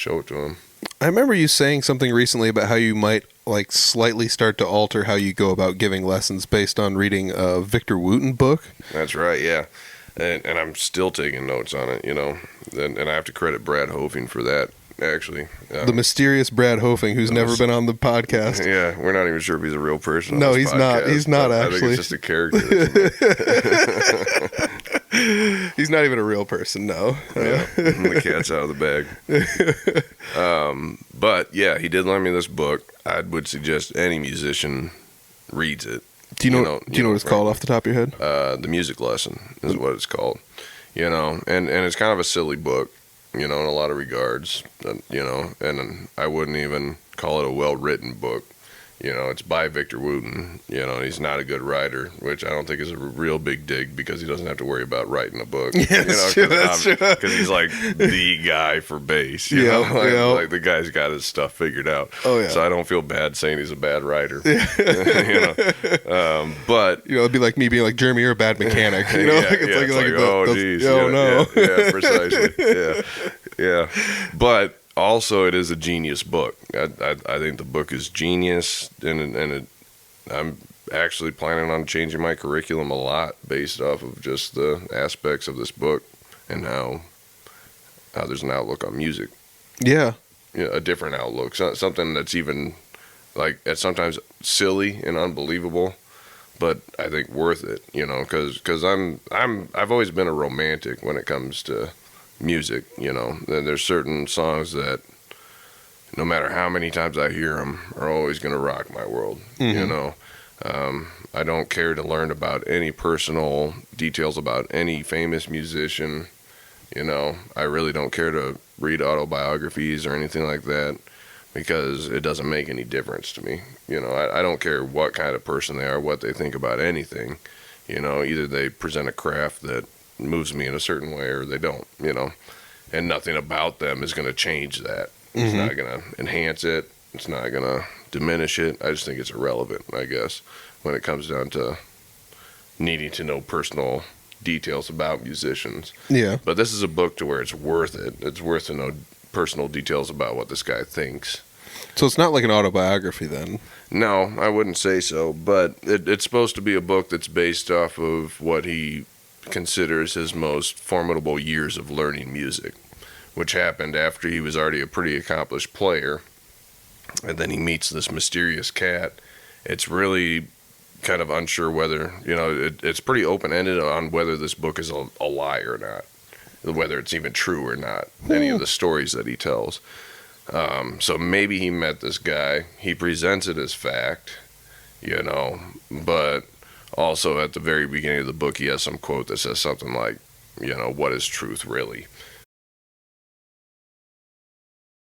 show it to him. I remember you saying something recently about how you might like slightly start to alter how you go about giving lessons based on reading a Victor Wooten book. That's right, yeah. And I'm still taking notes on it, you know. And I have to credit Brad Hofing for that, actually. The mysterious Brad Hofing, who's never been on the podcast. Yeah, we're not even sure if he's a real person. No, he's not. He's not, actually. I think it's just a character. He's not even a real person, no. Yeah, the cat's out of the bag. But, yeah, he did lend me this book. I would suggest any musician reads it. Do you know what it's called off the top of your head? The Music Lesson is what it's called. You know, and it's kind of a silly book, you know, in a lot of regards, you know, and I wouldn't even call it a well-written book. You know, it's by Victor Wooten, you know, and he's not a good writer, which I don't think is a real big dig because he doesn't have to worry about writing a book. Yeah, that's true. Because he's like the guy for bass, you know? Like the guy's got his stuff figured out. Oh, yeah. So I don't feel bad saying he's a bad writer. You know? But... You know, it'd be like me being like, Jeremy, you're a bad mechanic. You know? It's like oh, geez. Oh, no. Yeah, precisely. Yeah. But... Also, it is a genius book. I think the book is genius, and I'm actually planning on changing my curriculum a lot based off of just the aspects of this book and how there's an outlook on music. Yeah, a different outlook, something that's even like it's sometimes silly and unbelievable, but I think worth it. You know, because I've always been a romantic when it comes to music, you know. There's certain songs that no matter how many times I hear them are always going to rock my world. Mm-hmm. You know, I don't care to learn about any personal details about any famous musician. You know, I really don't care to read autobiographies or anything like that because it doesn't make any difference to me. You know, I don't care what kind of person they are, what they think about anything. You know, either they present a craft that moves me in a certain way or they don't, you know, and nothing about them is going to change that. It's not going to enhance it. It's not going to diminish it. I just think it's irrelevant, I guess, when it comes down to needing to know personal details about musicians. Yeah. But this is a book to where it's worth it. It's worth to know personal details about what this guy thinks. So it's not like an autobiography then? No, I wouldn't say so, but it's supposed to be a book that's based off of what he considers his most formidable years of learning music, which happened after he was already a pretty accomplished player, and then he meets this mysterious cat. It's really kind of unsure whether, you know, it's pretty open-ended on whether this book is a lie or not, whether it's even true or not, any of the stories that he tells. So maybe he met this guy, he presents it as fact, you know, but also at the very beginning of the book he has some quote that says something like, you know, what is truth really?